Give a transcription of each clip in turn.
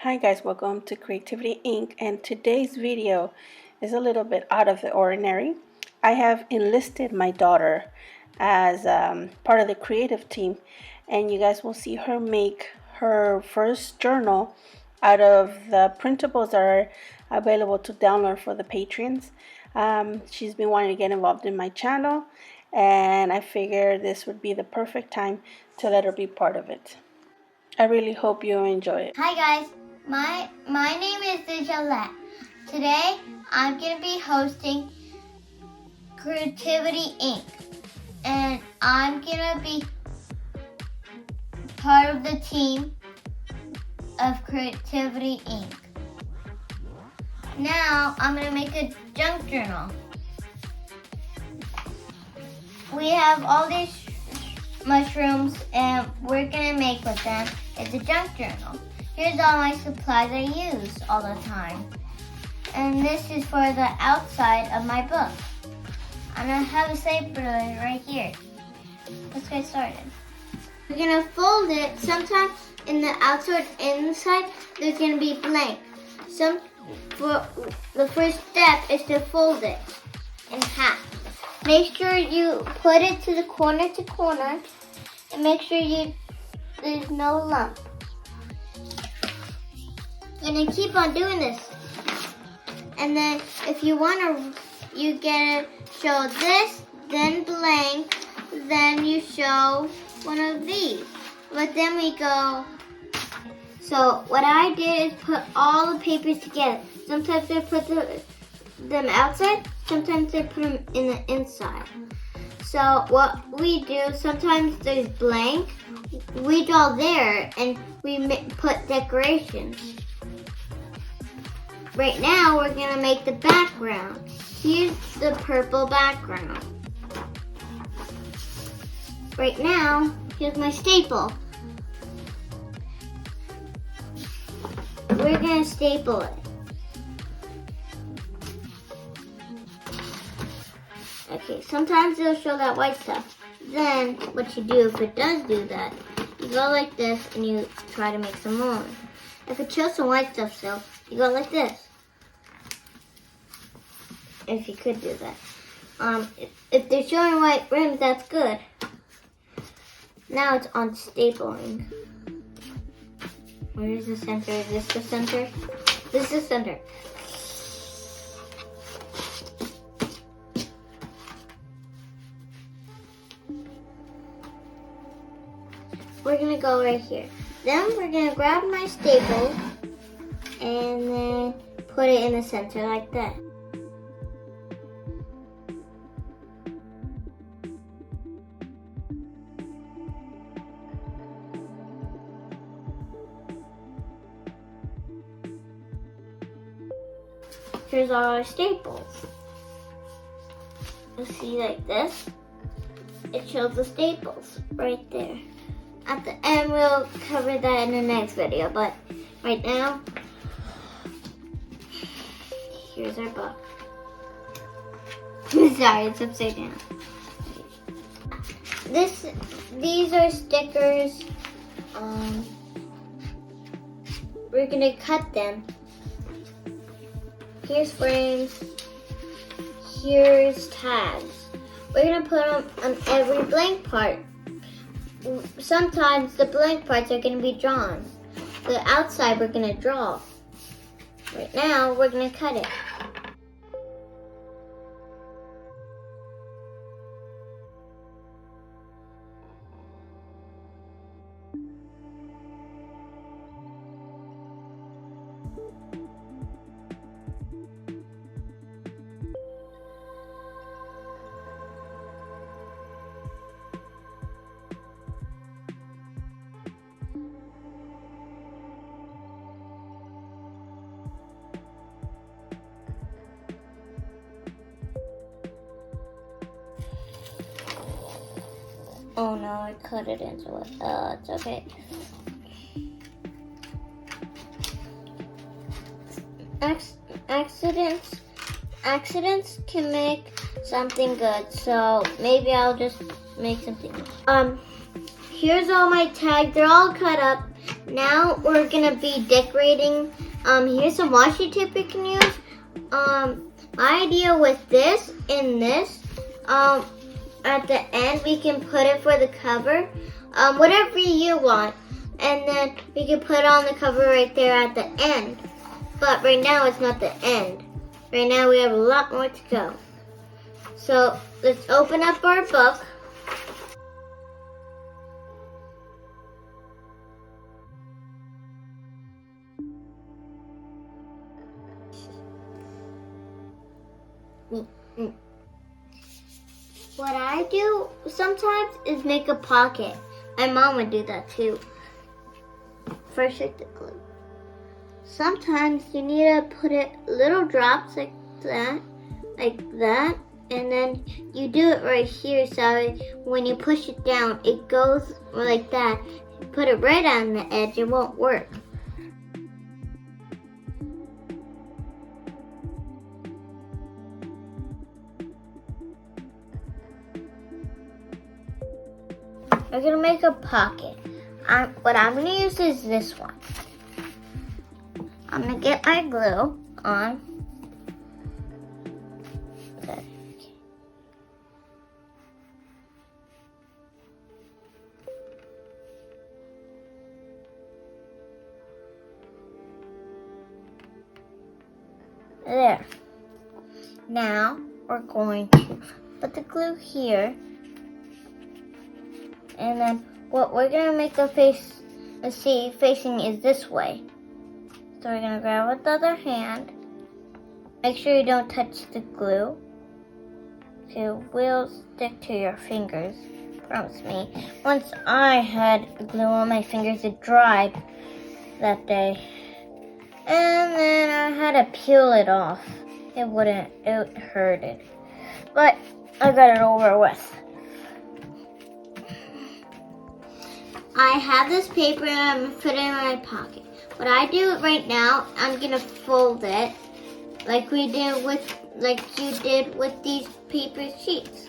Hi guys, welcome to Creativity Inc. And today's video is a little bit out of the ordinary. I have enlisted my daughter as part of the creative team, and you guys will see her make her first journal out of the printables that are available to download for the patrons. She's been wanting to get involved in my channel, and I figured this would be the perfect time to let her be part of it. I really hope you enjoy it. Hi guys, my name is Dijolette. Today I'm going to be hosting Creativity Inc. And I'm going to be part of the team of Creativity Inc. Now I'm going to make a junk journal. We have all these mushrooms and we're going to make with them is a junk journal. Here's all my supplies I use all the time. And this is for the outside of my book. I'm going to have a stapler right here. Let's get started. We're going to fold it. Sometimes in the outside and inside, there's going to be blank. For the first step is to fold it in half. Make sure you put it to the corner and make sure there's no lump. You're gonna keep on doing this. And then if you wanna, you gotta show this, then blank, then you show one of these. But then we go, so what I did is put all the papers together. Sometimes I put them outside, sometimes I put them in the inside. So what we do, sometimes there's blank, we draw there and we put decorations. Right now we're gonna make the background. Here's the purple background. Right now, here's my staple. We're gonna staple it. Okay, sometimes it'll show that white stuff. Then, what you do if it does do that, you go like this and you try to make some more. If it shows some white stuff still, you go like this. If you could do that. If they're showing white rims, that's good. Now it's on stapling. Where is the center? Is this the center? This is the center. We're gonna go right here. Then we're gonna grab my staple and then put it in the center like that. Here's all our staples. You'll see like this. It shows the staples right there. At the end, we'll cover that in the next video, but right now, here's our book. Sorry, it's upside down. These are stickers. We're gonna cut them. Here's frames. Here's tags. We're gonna put them on every blank part. Sometimes the blank parts are going to be drawn. The outside we're going to draw. Right now we're going to cut it. Oh no, I cut it into it. It's okay. Accidents can make something good, so maybe I'll just make something. Here's all my tags. They're all cut up. Now we're gonna be decorating. Here's some washi tape you can use. My idea with this and this, at the end we can put it for the cover, whatever you want, and then we can put on the cover right there at the end. But right now it's not the end. Right now we have a lot more to go. So let's open up our book. What I do sometimes is make a pocket. My mom would do that too. First with the glue. Sometimes you need to put it little drops like that, and then you do it right here so when you push it down, it goes like that. You put it right on the edge, it won't work. I'm gonna make a pocket. What I'm gonna use is this one. I'm gonna get my glue on. There. Now we're going to put the glue here. And then what we're gonna make the face, facing is this way. So we're gonna grab with the other hand. Make sure you don't touch the glue. So it will stick to your fingers. Promise me. Once I had glue on my fingers, it dried that day. And then I had to peel it off. It hurted. But I got it over with. I have this paper and I'm gonna put it in my pocket. What I do right now, I'm gonna fold it like you did with these paper sheets.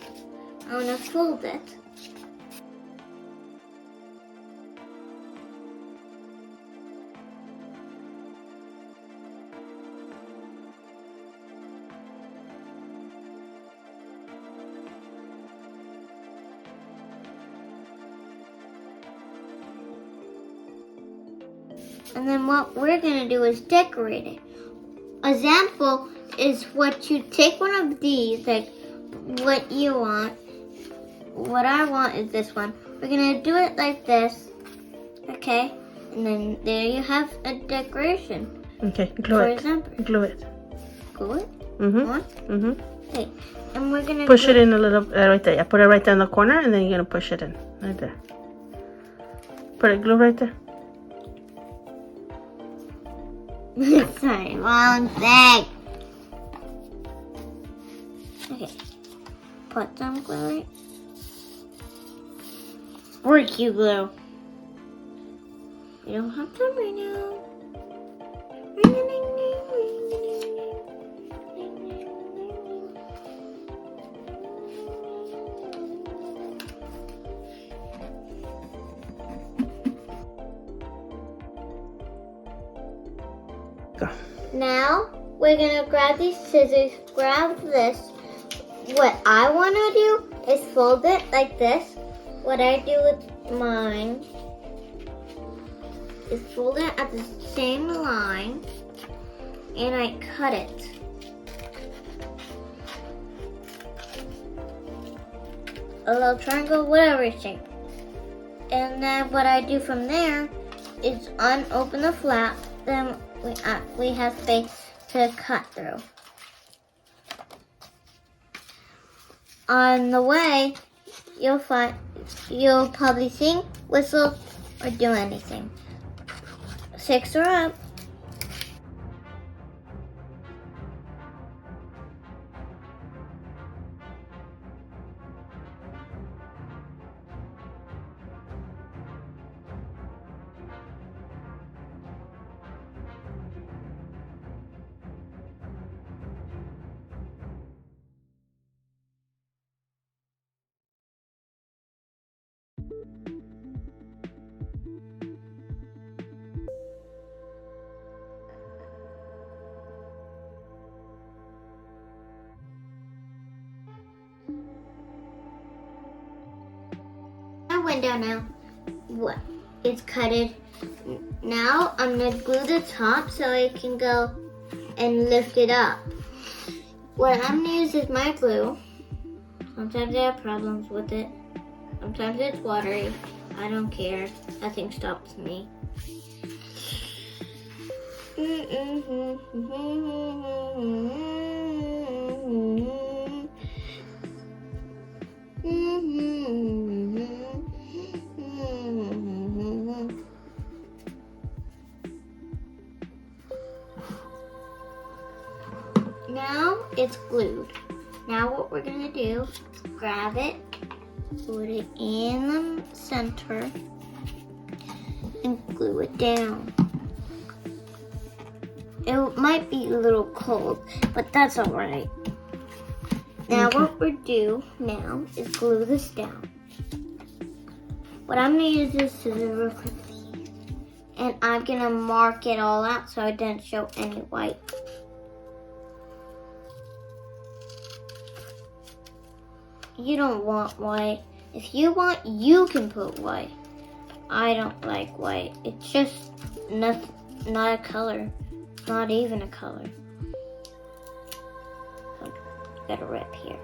I'm gonna fold it. And then what we're gonna do is decorate it. Example is what you take one of these, like what you want. What I want is this one. We're gonna do it like this, okay? And then there you have a decoration. Okay, glue For it. example. Glue it. Glue it? Mm-hmm. Okay. And we're gonna Push it in a little, right there. Yeah, put it right there in the corner, and then you're gonna push it in, right there. Put it, glue right there. Sorry, wrong thing. Okay. Put some glue right. Work you glue. You don't have time right now. Go. Now we're gonna grab these scissors, grab this. What I wanna do is fold it like this. What I do with mine is fold it at the same line and I cut it. A little triangle, whatever shape. And then what I do from there is unopen the flap, then we have space to cut through. On the way, you'll probably sing, whistle, or do anything. 6 are up. down now. What? It's cutted. Now I'm gonna glue the top so I can go and lift it up. What I'm gonna use is my glue. Sometimes I have problems with it. Sometimes it's watery. I don't care. Nothing stops me. Now it's glued. Now what we're gonna do is grab it, put it in the center, and glue it down. It might be a little cold, but that's all right. Now what we're do now is glue this down. What I'm gonna use is scissors real quickly, and I'm gonna mark it all out so I didn't show any white. You don't want white. If you want, you can put white. I don't like white. It's just not a color. Not even a color. So, got a rip here.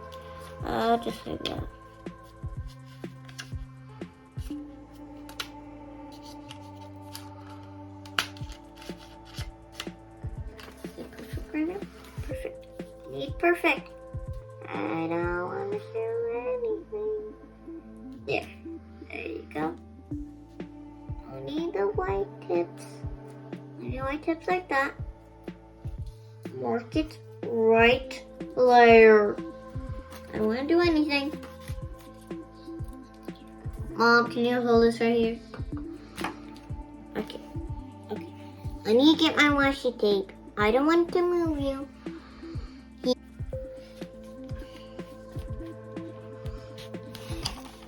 I'll just leave that. Perfect. Need perfect. I don't want to show anything. There you go. Don't need the white tips. Any white tips like that. Mark it right there. I don't want to do anything. Mom, can you hold this right here? Okay. I need to get my washi tape. I don't want to move you.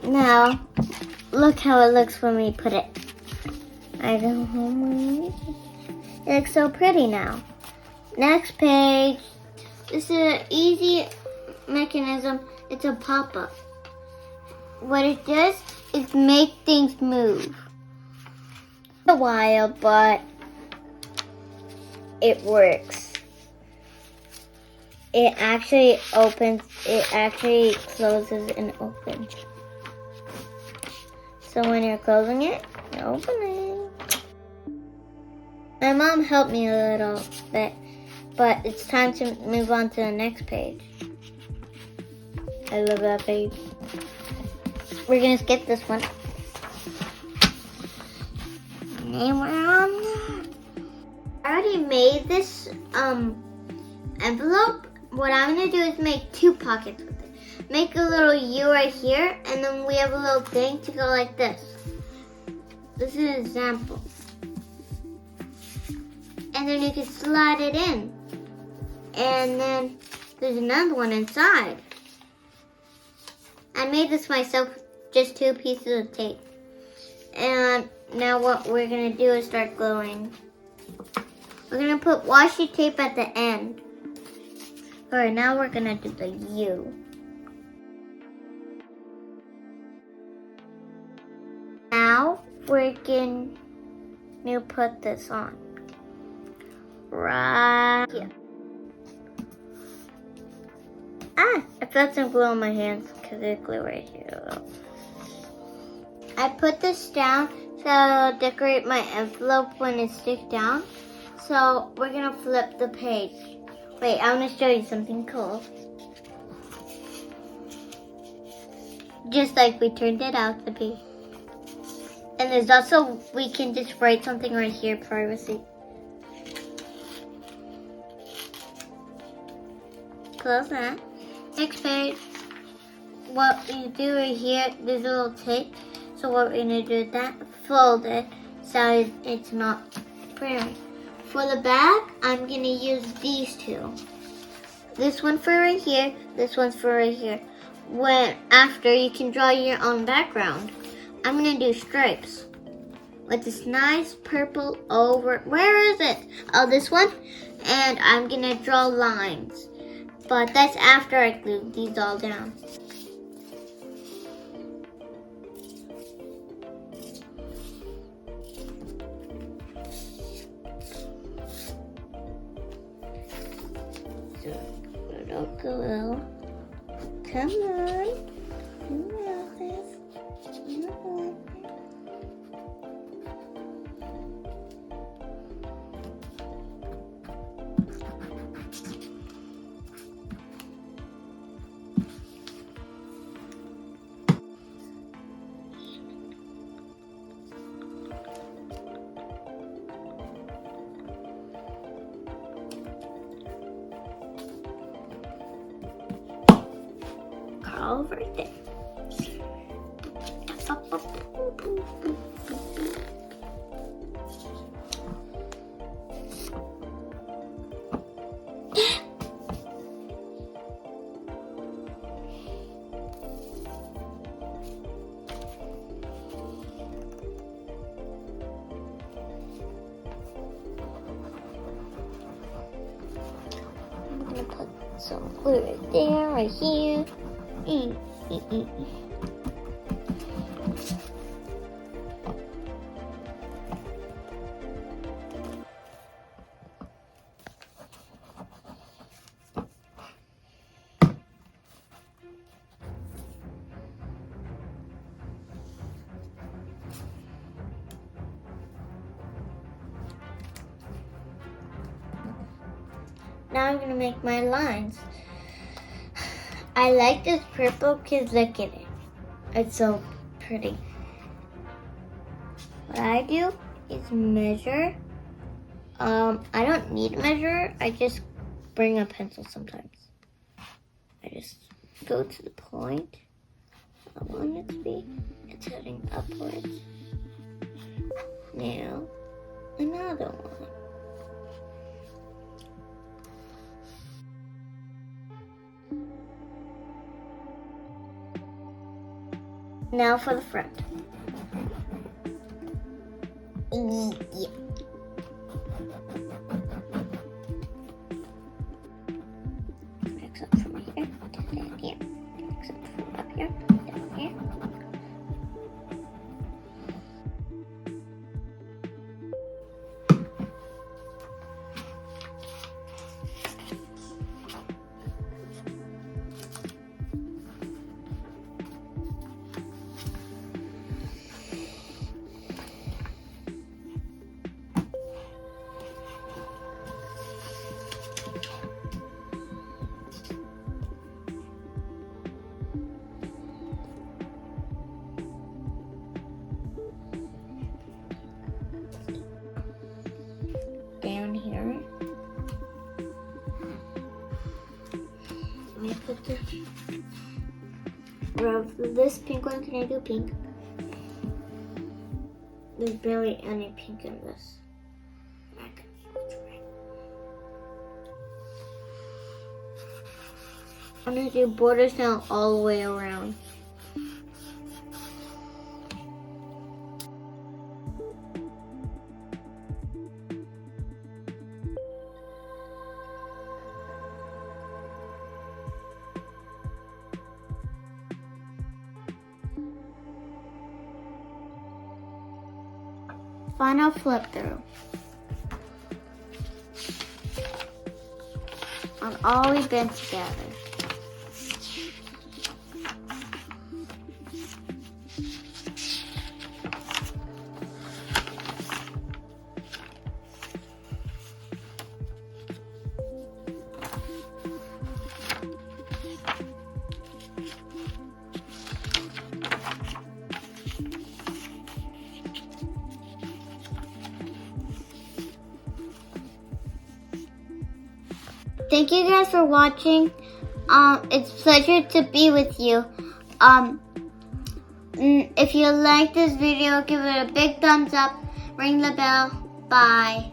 Now, look how it looks when we put it. I don't know. It looks so pretty now. Next page. This is an easy mechanism. It's a pop-up. What it does is make things move. A while, but it works. It actually opens. It actually closes and opens. So when you're closing it, you're opening. My mom helped me a little bit, but it's time to move on to the next page. I love that page. We're gonna skip this one. And we're on there. I already made this envelope. What I'm gonna do is make 2 pockets with it. Make a little U right here, and then we have a little thing to go like this. This is an example. And then you can slide it in. And then there's another one inside. I made this myself, just 2 pieces of tape. And now what we're gonna do is start gluing. We're gonna put washi tape at the end. Alright, now we're gonna do the U. Now we're going to put this on. Right here. I felt some glue on my hands because there's glue right here. I put this down so I'll decorate my envelope when it sticks down. So we're going to flip the page. Wait, I'm going to show you something cool. Just like we turned it out to be. And there's also, we can just write something right here, privacy. Close that. Next page. What you do right here, there's a little tape. So what we're gonna do is that, fold it so it's not printing. For the back, I'm gonna use these 2. This one for right here, this one's for right here. When after you can draw your own background. I'm gonna do stripes with this nice purple over. Where is it? Oh, this one. And I'm gonna draw lines, but that's after I glue these all down. little glue. Come on. You know this. Come on. Over there. I'm gonna put some glue right there, right here. Now I'm gonna make my lines. I like this purple because look at it. It's so pretty. What I do is measure. I don't need a measure. I just bring a pencil sometimes. I just go to the point I want it to be. It's heading upwards. Now, another one. Now for the front. Yeah. Except from here, down here. Except from up here, down here. Down here. I'm gonna put this pink one. Can I do pink? There's barely any pink in this. I'm gonna do borders now all the way around. Final flip through on all we've been together. Thank you guys for watching. It's a pleasure to be with you. If you like this video, give it a big thumbs up, ring the bell. Bye.